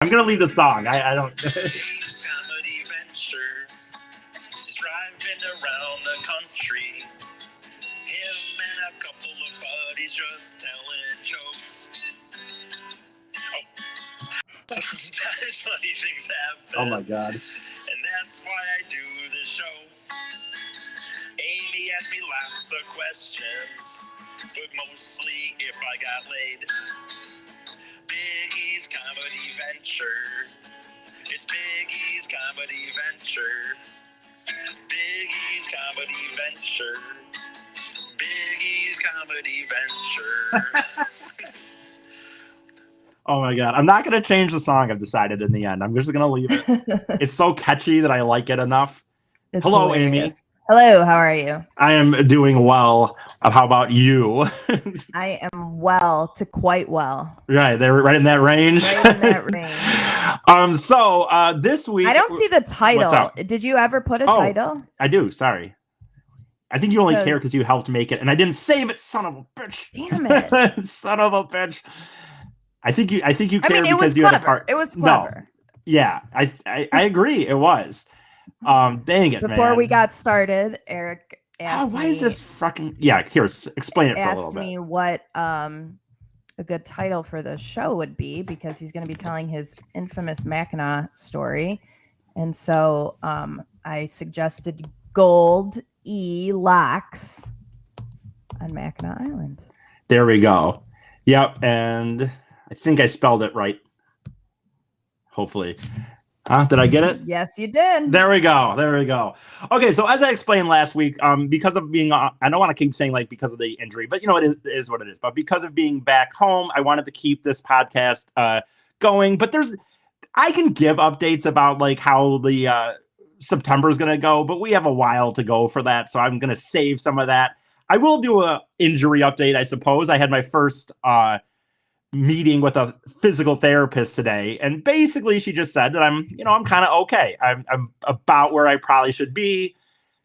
I'm gonna leave the song. I don't. Comedy venture, driving around the country. Him and a couple of buddies just telling jokes. Oh, sometimes funny things happen. Oh my god. And that's why I do the show. Amy asked me lots of questions, but mostly if I got laid. Biggie's comedy venture. It's Biggie's comedy venture. Biggie's comedy venture. Biggie's comedy venture. Oh my god. I'm not gonna change the song. I've decided in the end. I'm just gonna leave it. It's so catchy that I like it enough. It's Hello, hilarious. Amy. Hello, how are you? I am doing well. How about you? I am well to quite well. Right, they're right in that range. Right in that range. So this week I don't see the What's title. up? Did you ever put a Oh. title? I do, sorry. I think you only care Because- because you helped make it, and I didn't save it, son of a bitch. Damn it. Son of a bitch. I think you care I mean, it because was you had a clever. part. It was No. clever. Yeah, I agree. It was. Dang it, Before man. we got started, Eric asked why me, is this fucking? Yeah, here, explain it for a little asked bit. me what a good title for the show would be because he's going to be telling his infamous Mackinac story. And so I suggested Gold Locks on Mackinac Island. There we go. Yep, and I think I spelled it right. Hopefully. Did I get it? Yes, you did. There we go. There we go. Okay, so as I explained last week, because of being, I don't want to keep saying like because of the injury, but you know, it is what it is. But because of being back home, I wanted to keep this podcast going. But I can give updates about like how the September is going to go, but we have a while to go for that. So I'm going to save some of that. I will do a injury update, I suppose. I had my first meeting with a physical therapist today, and basically she just said that I'm kind of okay. I'm about where I probably should be.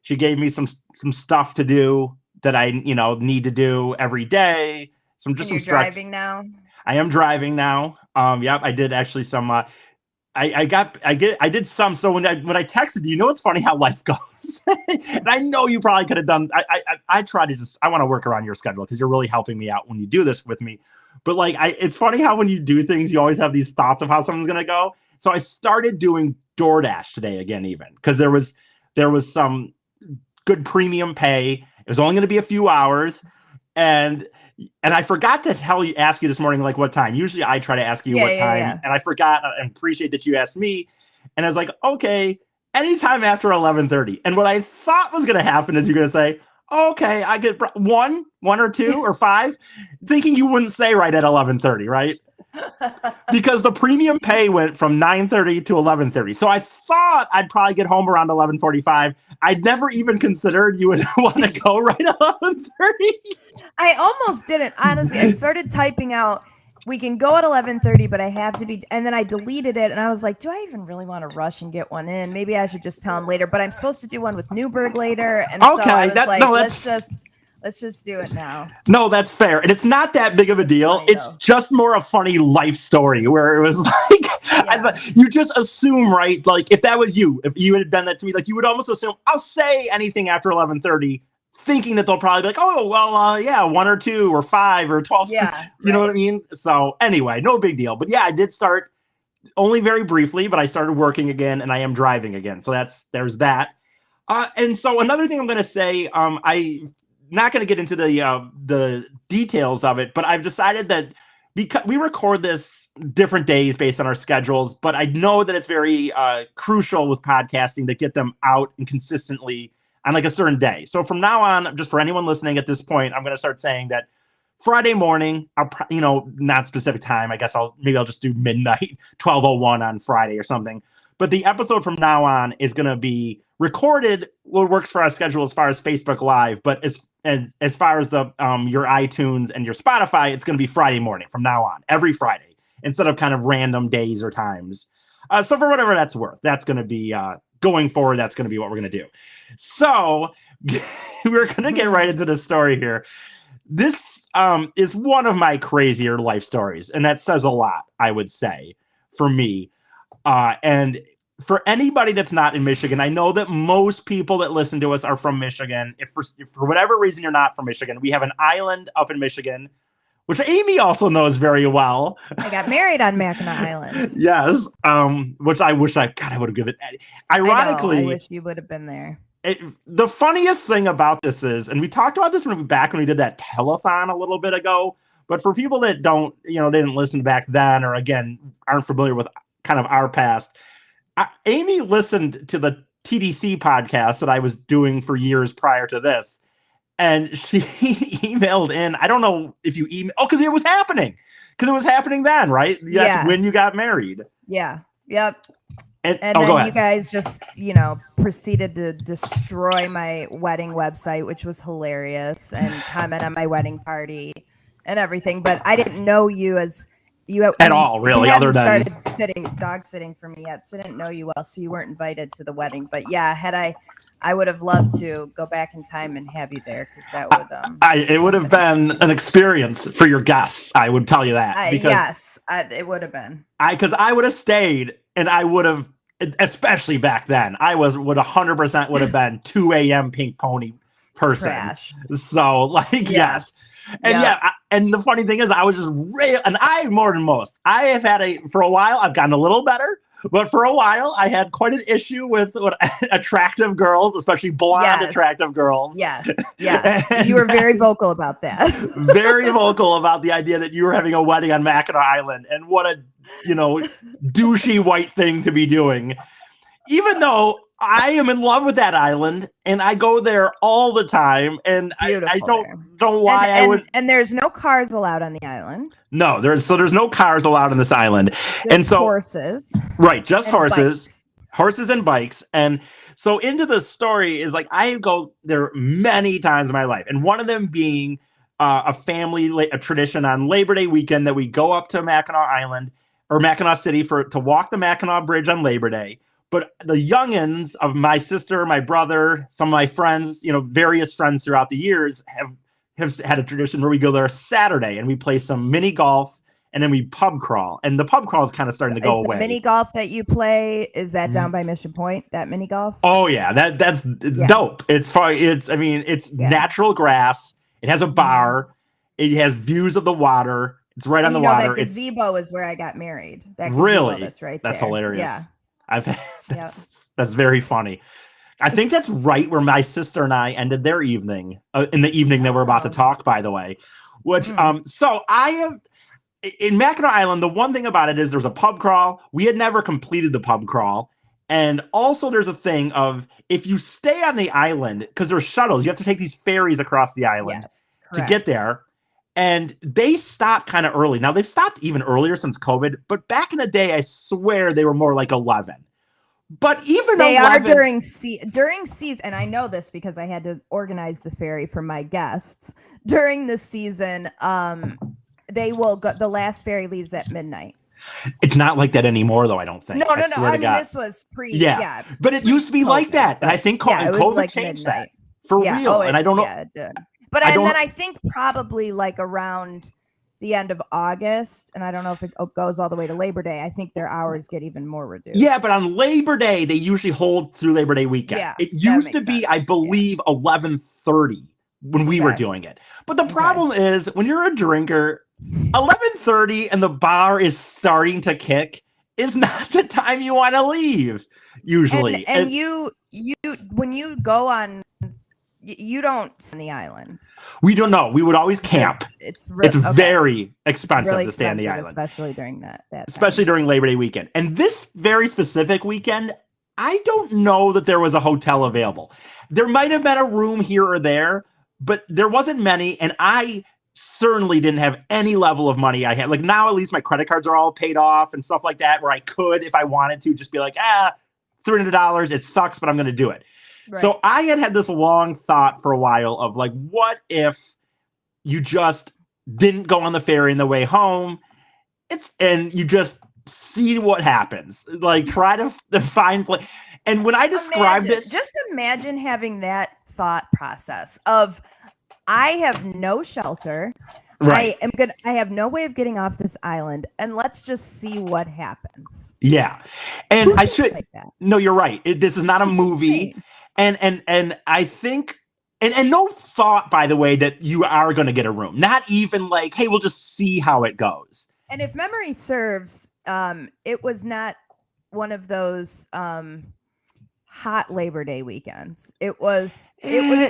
She gave me some stuff to do that I need to do every day. Some And you're driving now. I am driving now. Yep, I did actually some. I did some. So when I texted you, it's funny how life goes. And I know you probably could have done. I try to I want to work around your schedule because you're really helping me out when you do this with me. But like, it's funny how when you do things, you always have these thoughts of how something's gonna go. So I started doing DoorDash today again, even because there was some good premium pay. It was only going to be a few hours, and I forgot to ask you this morning, like what time. Usually I try to ask you what time, and I forgot. And appreciate that you asked me. And I was like, okay, anytime after 11:30. And what I thought was going to happen is you're going to say, okay, I get one or two or five, thinking you wouldn't say right at 11:30, right? Because the premium pay went from 9:30 to 11:30. So I thought I'd probably get home around 11:45. I'd never even considered you would want to go right at 11:30. I almost didn't. Honestly, I started typing out, we can go at 11:30, but I have to be, and then I deleted it, and I was like, do I even really want to rush and get one in? Maybe I should just tell him later, but I'm supposed to do one with Newberg later. And okay, so I was that's like, let's just do it now. No, that's fair. And it's not that big of a deal. It's just more a funny life story where it was like, you just assume, right? Like if that was you, if you had done that to me, like you would almost assume I'll say anything after 11:30, thinking that they'll probably be like, oh, well, yeah, 1 or 2 or 5 or 12. Yeah. You know what I mean? So anyway, no big deal. But yeah, I did start only very briefly, but I started working again and I am driving again. So there's that. And so another thing I'm going to say, I'm not going to get into the details of it, but I've decided that because we record this different days based on our schedules, but I know that it's very crucial with podcasting to get them out and consistently on like a certain day. So from now on, just for anyone listening at this point, I'm going to start saying that Friday morning, not specific time. I guess I'll just do midnight, 12:01 on Friday or something. But the episode from now on is going to be recorded. What works for our schedule as far as Facebook Live, but as far as the your iTunes and your Spotify, it's going to be Friday morning from now on, every Friday, instead of kind of random days or times. So for whatever that's worth, that's going to be going forward. That's going to be what we're going to do. So we're going to get right into the story here. This is one of my crazier life stories, and that says a lot, I would say. for me. And for anybody that's not in Michigan, I know that most people that listen to us are from Michigan. If for whatever reason you're not from Michigan, we have an island up in Michigan, which Amy also knows very well. I got married on Mackinac Island. Yes, which I wish I would have given. Ironically, I wish you would have been there. The funniest thing about this is, and we talked about this back when we did that telethon a little bit ago, but for people that don't, they didn't listen back then, or again, aren't familiar with kind of our past, Amy listened to the TDC podcast that I was doing for years prior to this. And she emailed in. I don't know if you emailed. Oh, because it was happening. Because it was happening then, right? That's when you got married. Yeah. Yep. And then you guys just, proceeded to destroy my wedding website, which was hilarious, and comment on my wedding party and everything. But I didn't know you as at all, really, other than started dog sitting for me yet, so I didn't know you well, so you weren't invited to the wedding. But yeah, I would have loved to go back in time and have you there, because that would it would have been an experience for your guests. I would tell you that. It would have been. Because I would have stayed, and I would have, especially back then, I would 100% would have been 2 a.m. Pink Pony person. Trash. So yes. And and the funny thing is, I was just and I, more than most, I have had for a while, I've gotten a little better, but for a while I had quite an issue with attractive girls, especially blonde attractive girls. Yes. You were very vocal about that. Very vocal about the idea that you were having a wedding on Mackinac Island, and what a, douchey white thing to be doing. Even though I am in love with that island, and I go there all the time, and I don't know why I would. And there's no cars allowed on the island. No, there's no cars allowed on this island, just horses. Right, just horses, bikes. Horses and bikes, and so into the story is like I go there many times in my life, and one of them being a tradition on Labor Day weekend that we go up to Mackinac Island or Mackinac City to walk the Mackinac Bridge on Labor Day. But the youngins of my sister, my brother, some of my friends, various friends throughout the years have had a tradition where we go there Saturday and we play some mini golf, and then we pub crawl. And the pub crawl is kind of starting to go away. The mini golf that you play, is that down by Mission Point, that mini golf? Oh yeah, that's dope. It's natural grass. It has a bar. It has views of the water. It's right on the water. That gazebo is where I got married. That gazebo, really? That's right. That's there. hilarious. Yeah. That's very funny. I think that's right where my sister and I ended their evening, in the evening that we're about to talk, by the way. Which so I have in Mackinac Island, the one thing about it is there's a pub crawl. We had never completed the pub crawl. And also there's a thing of, if you stay on the island, because there's shuttles, you have to take these ferries across the island to get there. And they stopped kind of early. Now, they've stopped even earlier since COVID, but back in the day, I swear they were more like 11. But even they are during season, and I know this because I had to organize the ferry for my guests. During the season, they will go, the last ferry leaves at midnight. It's not like that anymore, though, I don't think. No. I mean, this was pre. Yeah. But it used to be COVID, like that. And I think COVID like changed midnight. That. For real. And I don't know. Yeah, it did. But then I think probably like around the end of August, and I don't know if it goes all the way to Labor Day, I think their hours get even more reduced. Yeah, but on Labor Day, they usually hold through Labor Day weekend. Yeah, it used to be, I believe, 11:30 when we were doing it. But the problem is, when you're a drinker, 11:30 and the bar is starting to kick is not the time you want to leave, usually. And you when you go on, you don't stay on the island. We don't know. We would always camp. It's very expensive to stay on the island, especially during that especially during Labor Day weekend. And this very specific weekend, I don't know that there was a hotel available. There might have been a room here or there, but there wasn't many. And I certainly didn't have any level of money I had. Like now, at least my credit cards are all paid off and stuff like that, where I could, if I wanted to, just be like, $300. It sucks, but I'm going to do it. Right. So I had this long thought for a while of like, what if you just didn't go on the ferry on the way home? And you just see what happens. Like try to find place. And when I described this, just imagine having that thought process of, I have no shelter. Right. I have no way of getting off this island, and let's just see what happens. Yeah. And Who I thinks should like that? no, you're right. This is not a It's movie. insane. And I think and no thought, by the way, that you are going to get a room. Not even like, hey, we'll just see how it goes. And if memory serves, it was not one of those hot Labor Day weekends. It was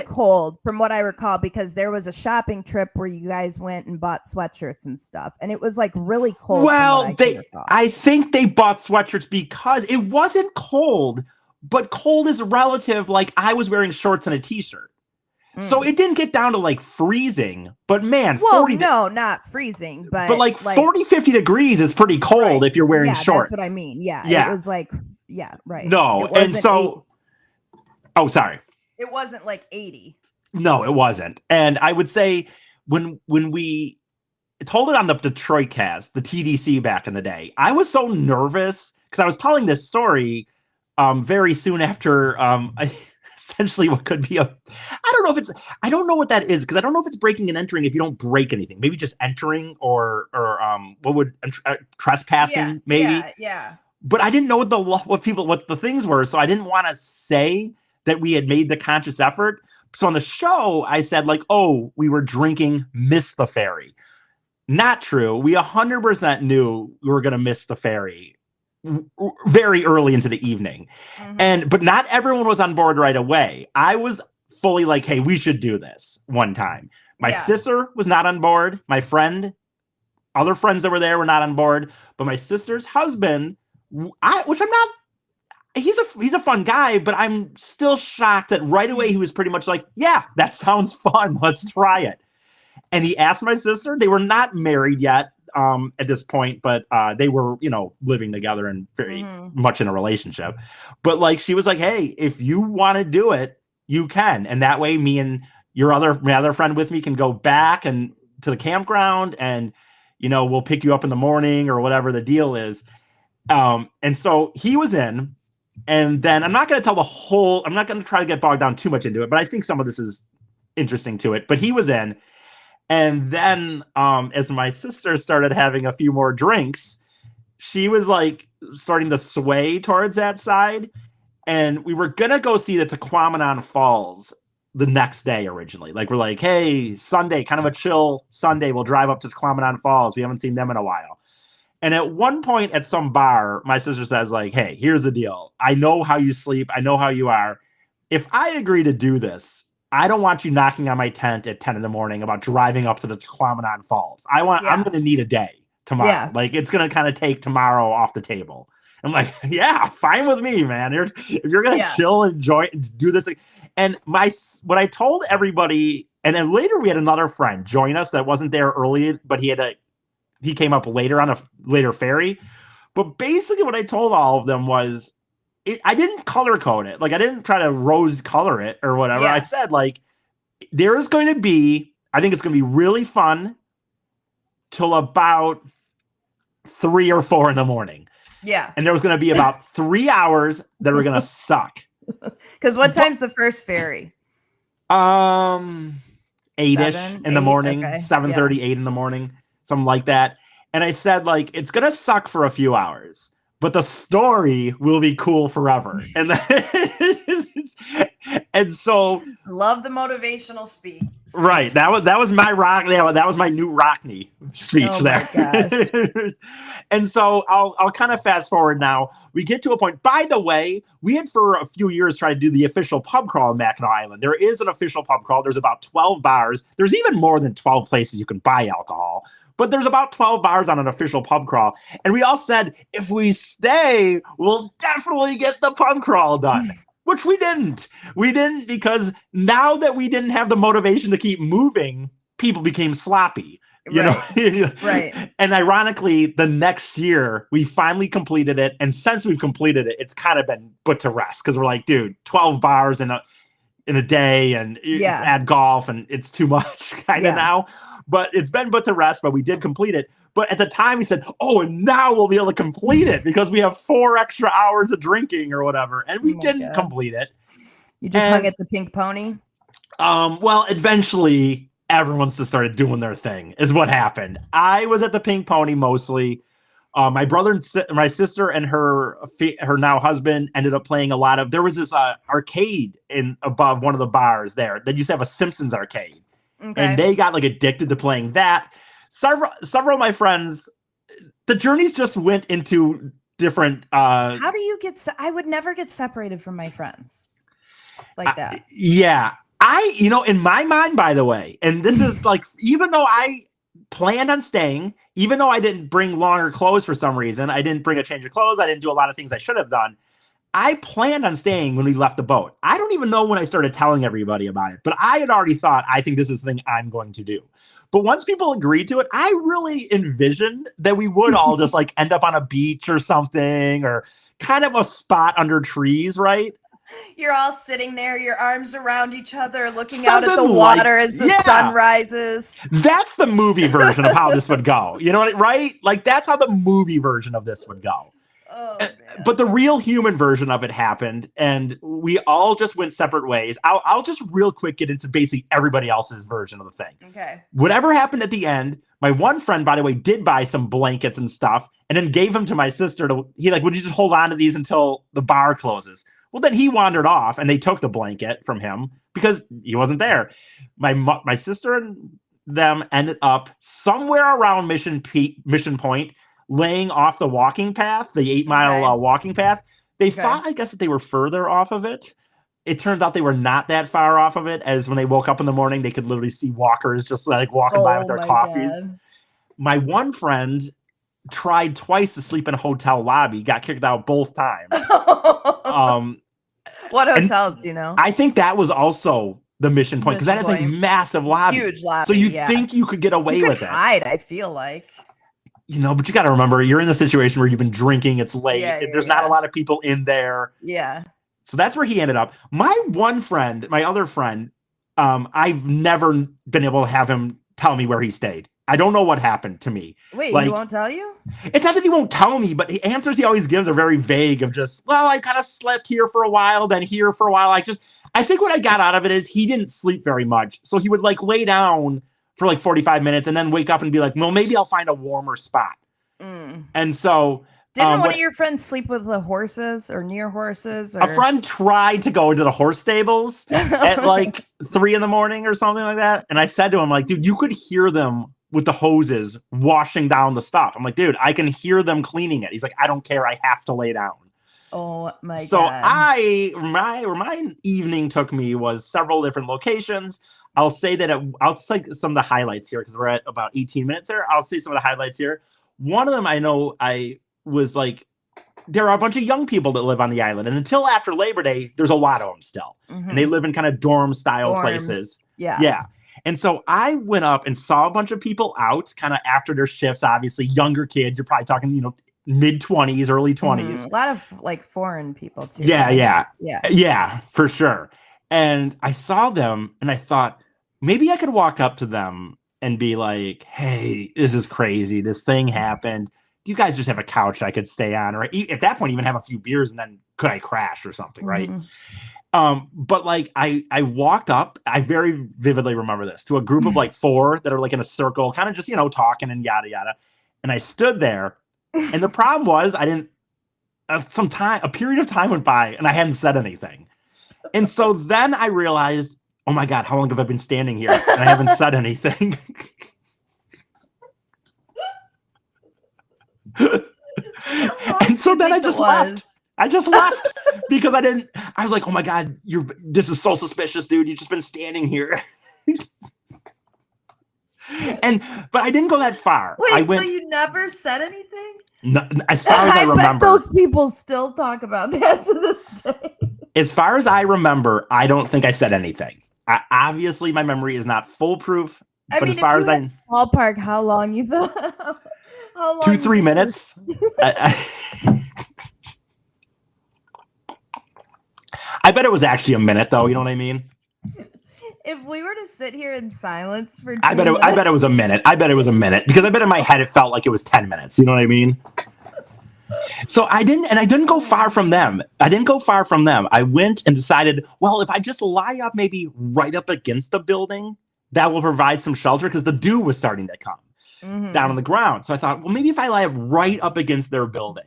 cold from what I recall, because there was a shopping trip where you guys went and bought sweatshirts and stuff, and it was like really cold. Well, I think they bought sweatshirts because it wasn't cold, but cold is relative. Like, I was wearing shorts and a t-shirt. So it didn't get down to like freezing, but man, not freezing, but like 40, 50 degrees is pretty cold if you're wearing shorts. That's what I mean. Yeah. It was like, right. No, and so, 80. Sorry. It wasn't like 80. No, it wasn't. And I would say when we told it on the Detroit cast, the TDC back in the day, I was so nervous because I was telling this story very soon after essentially what could be I don't know what that is, because I don't know if it's breaking and entering if you don't break anything. Maybe just entering or trespassing, maybe. Yeah. But I didn't know what the things were, so I didn't want to say that we had made the conscious effort. So on the show, I said like, oh, we were drinking, missed the ferry. Not true. We 100% knew we were going to miss the ferry very early into the evening. But not everyone was on board right away. I was fully like, hey, we should do this one time. My sister was not on board. My other friends that were there were not on board. But my sister's husband, he's a fun guy, but I'm still shocked that right away he was pretty much like, yeah, that sounds fun. Let's try it. And he asked my sister. They were not married yet at this point, but they were, living together and very much in a relationship. But like, she was like, hey, if you want to do it, you can. And that way me and my other friend with me can go back and to the campground, and, we'll pick you up in the morning or whatever the deal is. And so he was in, and then I'm not going to try to get bogged down too much into it, but I think some of this is interesting to it. But he was in. And then as my sister started having a few more drinks, she was like starting to sway towards that side. And we were going to go see the Tequamanon Falls the next day originally. Like, we're like, hey, Sunday, kind of a chill Sunday, we'll drive up to Tequamanon Falls. We haven't seen them in a while. And at one point at some bar, my sister says like, hey, here's the deal. I know how you sleep. I know how you are. If I agree to do this, I don't want you knocking on my tent at 10 in the morning about driving up to the Tequamanon Falls. I'm going to need a day tomorrow. Yeah. Like, it's going to kind of take tomorrow off the table. I'm like, yeah, fine with me, man. If you're going to chill, enjoy, do this. And what I told everybody, and then later we had another friend join us that wasn't there early, but he came up later on a later ferry. But basically what I told all of them was, I didn't color code it. Like, I didn't try to rose color it or whatever. Yeah. I said, like, there is going to be, I think it's going to be really fun till about 3 or 4 in the morning. Yeah. And there was going to be about 3 hours that were going to suck. Because what time's the first ferry? 8-ish in the morning, okay. 7:30, 8 in the morning, something like that. And I said, like, it's going to suck for a few hours, but the story will be cool forever. And so love the motivational speech. Right. That was my rock. Yeah, that was my new Rockney speech there. And so I'll kind of fast forward now. We get to a point. By the way, we had for a few years tried to do the official pub crawl on Mackinac Island. There is an official pub crawl. There's about 12 bars. There's even more than 12 places you can buy alcohol. But there's about 12 bars on an official pub crawl. And we all said, if we stay, we'll definitely get the pub crawl done. Which we didn't. We didn't, because now that we didn't have the motivation to keep moving, people became sloppy. You know? Right. And ironically, the next year, we finally completed it. And since we've completed it, it's kind of been put to rest. Because we're like, dude, 12 bars in a day, and add golf, and it's too much kind of now. But it's been put to rest, but we did complete it. But at the time, he said, oh, and now we'll be able to complete it because we have 4 extra hours of drinking or whatever. And we didn't complete it. You just hung at the Pink Pony? Well, eventually everyone's just started doing their thing is what happened. I was at the Pink Pony mostly. My brother and my sister and her now husband ended up playing a lot of. There was this arcade in above one of the bars there that used to have a Simpsons arcade, and they got like addicted to playing that. Several of my friends, the journeys just went into different. How do you get? I would never get separated from my friends like that. Yeah, in my mind, by the way, and this is like, even though I planned on staying, even though I didn't bring longer clothes for some reason, I didn't bring a change of clothes, I didn't do a lot of things I should have done. I planned on staying when we left the boat. I don't even know when I started telling everybody about it, but I had already thought, I think this is the thing I'm going to do. But once people agreed to it, I really envisioned that we would all just like end up on a beach or something, or kind of a spot under trees, right? You're all sitting there, your arms around each other, looking out at the water as the sun rises. That's the movie version of how this would go. You know what, right? Like, that's how the movie version of this would go. Oh, but the real human version of it happened, and we all just went separate ways. I'll just real quick get into basically everybody else's version of the thing. Okay. Whatever happened at the end, my one friend, by the way, did buy some blankets and stuff, and then gave them to my sister. Would you just hold on to these until the bar closes? Well, then he wandered off, and they took the blanket from him because he wasn't there. My sister and them ended up somewhere around Mission Point, laying off the walking path, the 8-mile walking path. They thought, I guess, that they were further off of it. It turns out they were not that far off of it, as when they woke up in the morning, they could literally see walkers just like walking by with their coffees. God. My one friend tried twice to sleep in a hotel lobby, got kicked out both times. What hotels do you know? I think that was also the Mission Point, because that is a massive lobby. Huge lobby. So you think you could get away with it. I feel like. But you got to remember, you're in a situation where you've been drinking, it's late, there's not a lot of people in there. Yeah. So that's where he ended up. My other friend, I've never been able to have him tell me where he stayed. I don't know what happened to me. Wait, he won't tell you? It's not that he won't tell me, but the answers he always gives are very vague, of just, well, I kind of slept here for a while, then here for a while. I think what I got out of it is he didn't sleep very much. So he would like lay down for like 45 minutes and then wake up and be like, well, maybe I'll find a warmer spot. And so didn't one of your friends sleep with the horses or near horses? Or? A friend tried to go into the horse stables at like 3 a.m. or something like that. And I said to him, like, dude, you could hear them with the hoses washing down the stuff. I'm like, dude, I can hear them cleaning it. He's like, I don't care. I have to lay down. Oh my God. So where my evening took me was several different locations. I'll say that I'll cite some of the highlights here, because we're at about 18 minutes here. I'll say some of the highlights here. One of them, I know I was like, there are a bunch of young people that live on the island. And until after Labor Day, there's a lot of them still. And they live in kind of dorm style places. Yeah. Yeah. And so I went up and saw a bunch of people out kind of after their shifts, obviously younger kids. You're probably talking, mid-20s, early 20s. A lot of like foreign people too. Yeah, for sure. And I saw them and I thought, maybe I could walk up to them and be like, hey, this is crazy. This thing happened. Do you guys just have a couch I could stay on? Or at that point, even have a few beers, and then could I crash or something, right? But like I walked up, I very vividly remember this, to a group of like 4 that are like in a circle, kind of just, talking and yada, yada. And I stood there, and the problem was a period of time went by and I hadn't said anything. And so then I realized, oh my God, how long have I been standing here? And I haven't said anything. And so then I just left. I just left because I was like, oh my God, this is so suspicious, dude. You've just been standing here. But I didn't go that far. Wait, so you never said anything? No, as far as I remember. Bet those people still talk about that to this day. As far as I remember, I don't think I said anything. Obviously, my memory is not foolproof. But as far as I ballpark, how long you thought? How long? 2-3 minutes. I bet it was actually a minute, though. You know what I mean? If we were to sit here in silence for 2 I bet it was a minute. I bet it was a minute, because I bet in my head it felt like it was 10 minutes. You know what I mean? So I didn't go far from them. I went and decided, well, if I just lie up maybe right up against a building that will provide some shelter because the dew was starting to come down on the ground. So I thought, well, maybe if I lie right up against their building,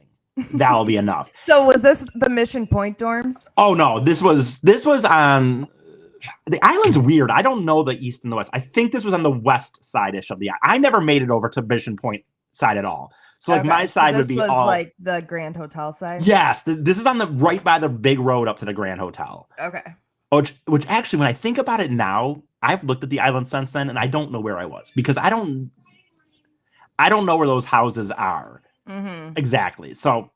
that'll be enough. So was this the Mission Point dorms? Oh no, this was on the island's weird. I don't know the east and the west. I think this was on the west side-ish of the island. I never made it over to Mission Point side at all. So like my side would be all like the Grand Hotel side. Yes, this is on the right by the big road up to the Grand Hotel. Okay. Which actually, when I think about it now, I've looked at the island since then, and I don't know where I was because I don't know where those houses are exactly. So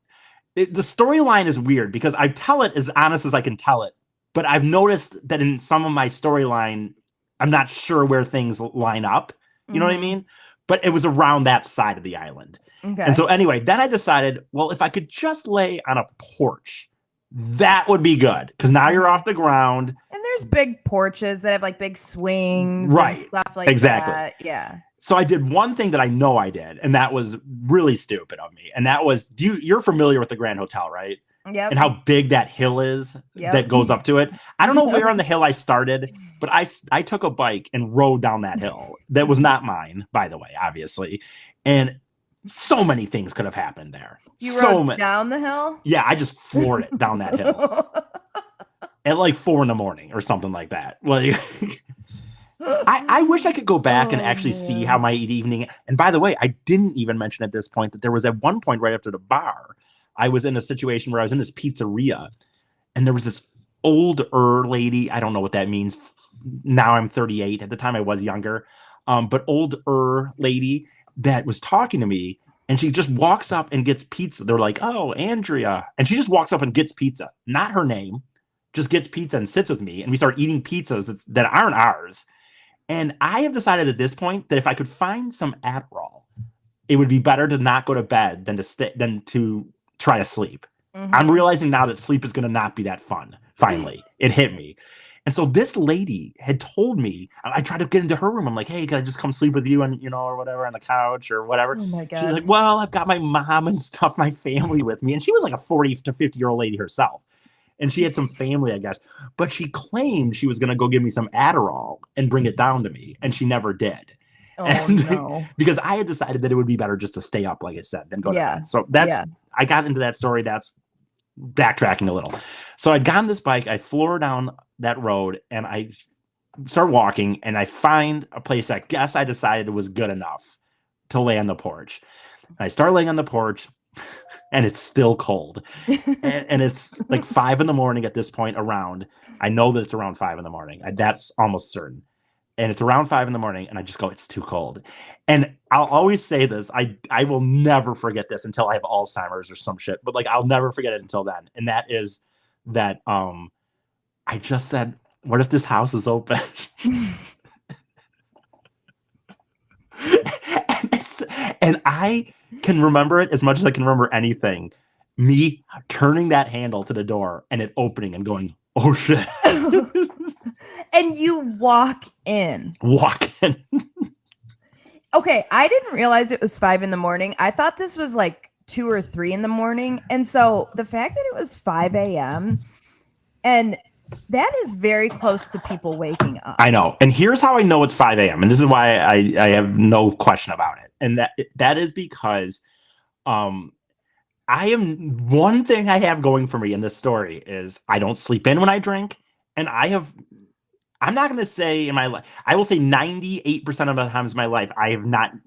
the storyline is weird because I tell it as honest as I can tell it, but I've noticed that in some of my storyline, I'm not sure where things line up. You know what I mean? But it was around that side of the island. Okay. And so anyway, then I decided, well, if I could just lay on a porch, that would be good because now you're off the ground. And there's big porches that have like big swings, right? And stuff like that. Yeah. So I did one thing that I know I did, and that was really stupid of me. And that was, you're familiar with the Grand Hotel, right? Yep. And how big that hill is that goes up to it. I don't know where on the hill I started, but I took a bike and rode down that hill. That was not mine, by the way, obviously. And so many things could have happened there. You rode down the hill? Yeah, I just floored it down that hill at like 4 a.m. or something like that. Like, I wish I could go back and actually see how my evening. And by the way, I didn't even mention at this point that there was at one point right after the bar, I was in a situation where I was in this pizzeria, and there was this older lady. I don't know what that means. Now I'm 38. At the time I was younger, but older lady that was talking to me, and she just walks up and gets pizza. They're like, "Oh, Andrea," and she just walks up and gets pizza. Not her name, just gets pizza and sits with me, and we start eating pizzas that aren't ours. And I have decided at this point that if I could find some Adderall, it would be better to not go to bed than to try to sleep. I'm realizing now that sleep is going to not be that fun. Finally, it hit me. And so this lady had told me, I tried to get into her room. I'm like, hey, can I just come sleep with you and, or whatever on the couch or whatever? Oh my God. She's like, well, I've got my mom and stuff, my family with me. And she was like a 40 to 50-year-old lady herself. And she had some family, I guess. But she claimed she was going to go give me some Adderall and bring it down to me. And she never did. Oh, no. Because I had decided that it would be better just to stay up, like I said, than go to bed. So I got into that story. That's backtracking a little. So I'd gotten this bike. I floor down that road and I start walking and I find a place I guess I decided was good enough to lay on the porch. And I start laying on the porch and it's still cold. and it's like 5 a.m. at this point around. I know that it's around 5 a.m. That's almost certain. And it's around 5 a.m. and I just go, it's too cold. And I'll always say this. I will never forget this until I have Alzheimer's or some shit. But like, I'll never forget it until then. And that is that I just said, what if this house is open? and I can remember it as much as I can remember anything. Me turning that handle to the door and it opening and going, oh shit. And you walk in. Okay, I didn't realize it was 5 a.m. I thought this was like 2 or 3 a.m. And so the fact that it was 5 a.m. and that is very close to people waking up. I know. And here's how I know it's 5 a.m. And this is why I have no question about it. And that is because one thing I have going for me in this story is I don't sleep in when I drink. And I'm not going to say in my life, I will say 98% of the times in my life,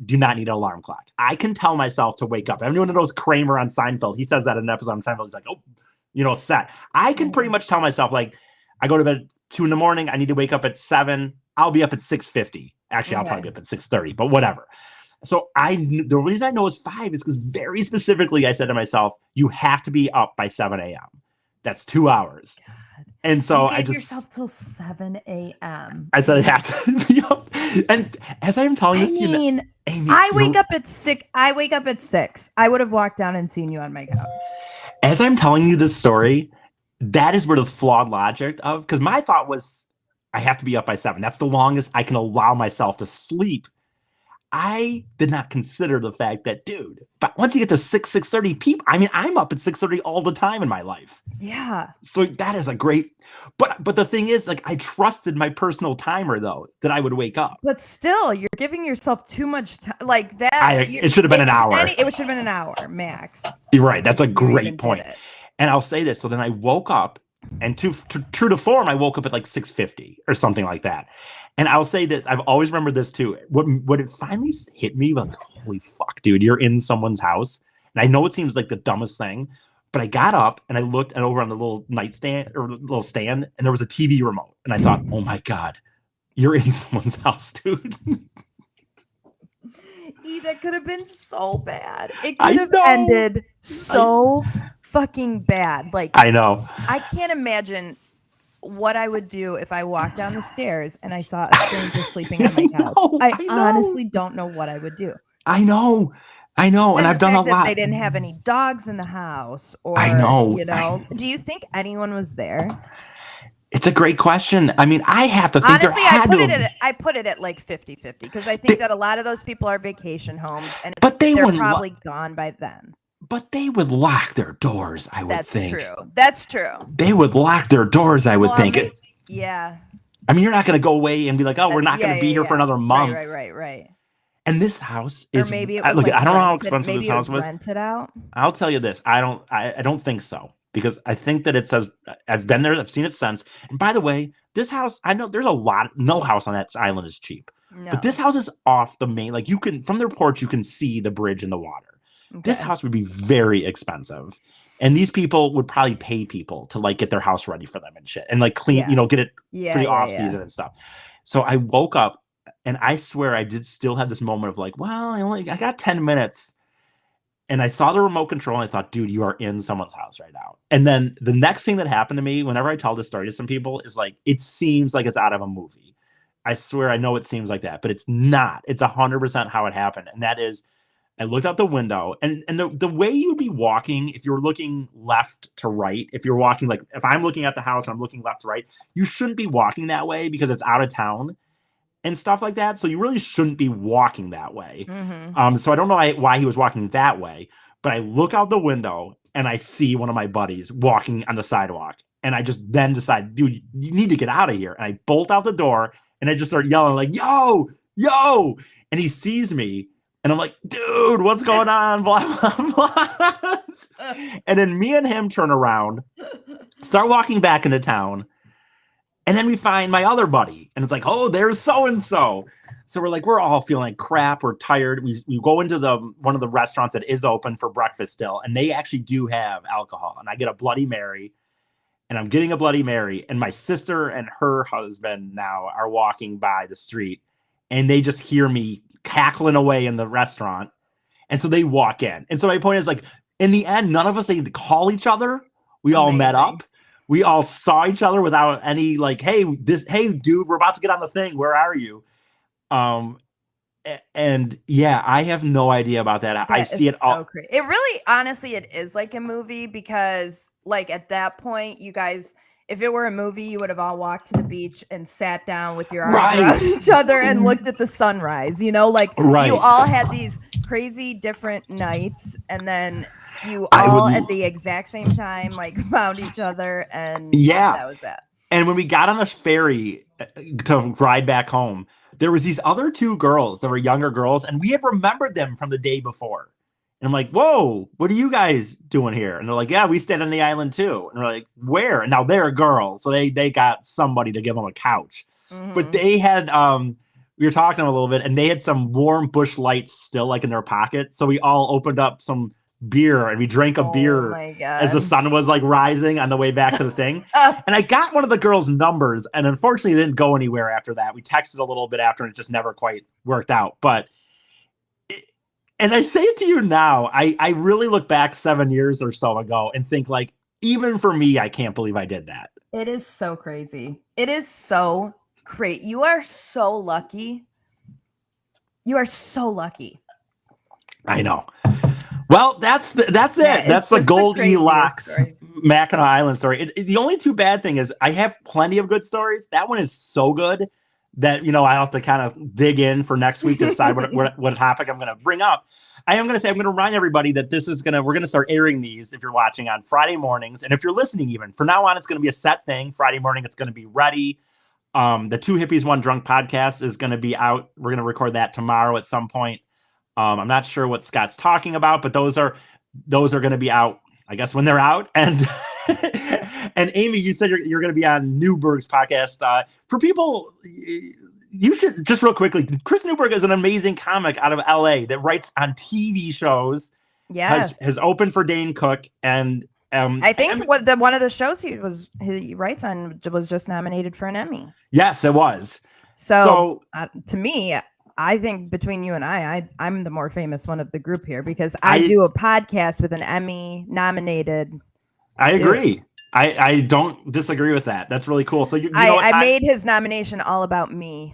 do not need an alarm clock. I can tell myself to wake up. I'm one of those Kramer on Seinfeld. He says that in an episode on Seinfeld. He's like, oh, set. I can pretty much tell myself, like, I go to bed at 2 a.m. I need to wake up at 7. I'll be up at 6:50. Actually, I'll probably be up at 6:30, but whatever. So the reason I know it's 5 is because very specifically I said to myself, you have to be up by 7 a.m. That's 2 hours. God. And so I just yourself till 7 a.m. I said I have to be up. And as I am telling this, Amy, I wake up at 6. I wake up at 6. I would have walked down and seen you on my couch. As I'm telling you this story, that is where the flawed logic of, because my thought was I have to be up by 7. That's the longest I can allow myself to sleep. I did not consider the fact that, dude, but once you get to 6:30 people, I mean, I'm up at 6:30 all the time in my life. Yeah. So that is a great, but the thing is, like, I trusted my personal timer though, that I would wake up. But still, you're giving yourself too much time. Like that. It should have been an hour. It should have been an hour max. You're right. That's a You great even point. did it. And I'll say this. So then I woke up, and true to form, I woke up at like 6:50 or something like that. And I'll say that I've always remembered this too. What it finally hit me, like, holy fuck, dude, you're in someone's house. And I know it seems like the dumbest thing, but I got up and I looked and over on the little nightstand or little stand, and there was a TV remote. And I thought, oh my God, you're in someone's house, dude. That could have been so bad. It could have ended so fucking bad. Like, I know. I can't imagine what I would do if I walked down the stairs and I saw a stranger sleeping on my couch. I honestly don't know what I would do. I know. And I've done a lot. They didn't have any dogs in the house, or I know. Do you think anyone was there? It's a great question. I mean, I have to think. Honestly, I put it at like 50-50 because I think that a lot of those people are vacation homes, and they're probably gone by then. But they would lock their doors, I would think. That's true. They would lock their doors, I would think. Yeah. I mean, you're not going to go away and be like, oh, we're not going to be here for another month. Right. And this house is. Or maybe it was look, I don't know how expensive this house was. Rented out. I'll tell you this. I don't think so, because I think that it says, I've been there, I've seen it since. And by the way, this house, I know there's no house on that island is cheap. No. But this house is off the main, like, you can, from their porch, you can see the bridge and the water. Okay. This house would be very expensive. And these people would probably pay people to like get their house ready for them and shit. And like clean, get it for the off season and stuff. So I woke up and I swear I did still have this moment of like, well, I got 10 minutes. And I saw the remote control and I thought, dude, you are in someone's house right now. And then the next thing that happened to me, whenever I tell this story to some people, is like, it seems like it's out of a movie. I swear I know it seems like that, but it's not. It's 100% how it happened. And that is, I looked out the window, and the way you would be walking, if you're looking left to right, if you're walking, like if I'm looking at the house and I'm looking left to right, you shouldn't be walking that way because it's out of town and stuff like that. So you really shouldn't be walking that way. Mm-hmm. So I don't know why he was walking that way, but I look out the window and I see one of my buddies walking on the sidewalk. And I just then decide, dude, you need to get out of here. And I bolt out the door and I just start yelling like, yo. And he sees me. And I'm like, dude, what's going on? Blah, blah, blah. And then me and him turn around, start walking back into town. And then we find my other buddy. And it's like, oh, there's so-and-so. So we're all feeling like crap. We're tired. We go into one of the restaurants that is open for breakfast still. And they actually do have alcohol. And I get a Bloody Mary. And I'm getting a Bloody Mary. And my sister and her husband now are walking by the street. And they just hear me cackling away in the restaurant. And so they walk in. And so my point is, like, in the end, none of us needed to call each other. We all met up. We all saw each other without any like, hey, dude, we're about to get on the thing. Where are you? And yeah, I have no idea about that. I see it all. Crazy. It really, honestly, it is like a movie because, like, at that point, you guys, if it were a movie, you would have all walked to the beach and sat down with your arms around each other and looked at the sunrise. You all had these crazy different nights, and then you all at the exact same time like found each other, and that was that. And when we got on the ferry to ride back home, there was these other two girls that were younger girls, and we had remembered them from the day before. And I'm like, whoa, what are you guys doing here? And they're like, yeah, we stayed on the island too. And we're like, where? And now they're girls. So they got somebody to give them a couch. Mm-hmm. But they had, we were talking to them a little bit, and they had some warm Busch Lights still like in their pocket. So we all opened up some beer and we drank a beer as the sun was like rising on the way back to the thing. And I got one of the girls' numbers, and unfortunately it didn't go anywhere after that. We texted a little bit after and it just never quite worked out. But as I say it to you now, I really look back 7 years or so ago and think, like, even for me, I can't believe I did that. It is so crazy. It is so great. You are so lucky. You are so lucky. I know. Well, that's it. That's the Goldilocks Mackinac Island story. The only too bad thing is I have plenty of good stories. That one is so good that, I'll have to kind of dig in for next week to decide what topic I'm going to bring up. I am going to say, I'm going to remind everybody that we're going to start airing these, if you're watching, on Friday mornings. And if you're listening, even from now on, it's going to be a set thing. Friday morning, it's going to be ready. The Two Hippies, One Drunk podcast is going to be out. We're going to record that tomorrow at some point. I'm not sure what Scott's talking about, but those are going to be out, I guess, when they're out. And and Amy, you said you're going to be on Newberg's podcast. For people, you should just real quickly. Chris Newberg is an amazing comic out of LA that writes on TV shows. Yes, has opened for Dane Cook, and I think one of the shows he writes on was just nominated for an Emmy. Yes, it was. So to me, I think between you and I'm the more famous one of the group here because I do a podcast with an Emmy nominated. I agree. I don't disagree with that. That's really cool. So I made his nomination all about me.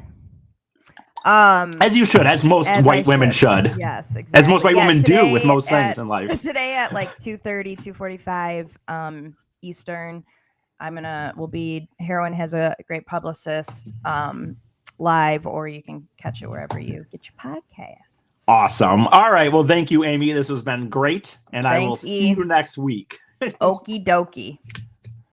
As you should, as most white women should. Yes, exactly. As most white women do with most things in life. Today at like 2:30, 2:45 Eastern, we'll be Heroin Has a Great Publicist live, or you can catch it wherever you get your podcasts. Awesome. All right. Well, thank you, Amy. This has been great. And I will Thanks, see you next week. Okie dokie.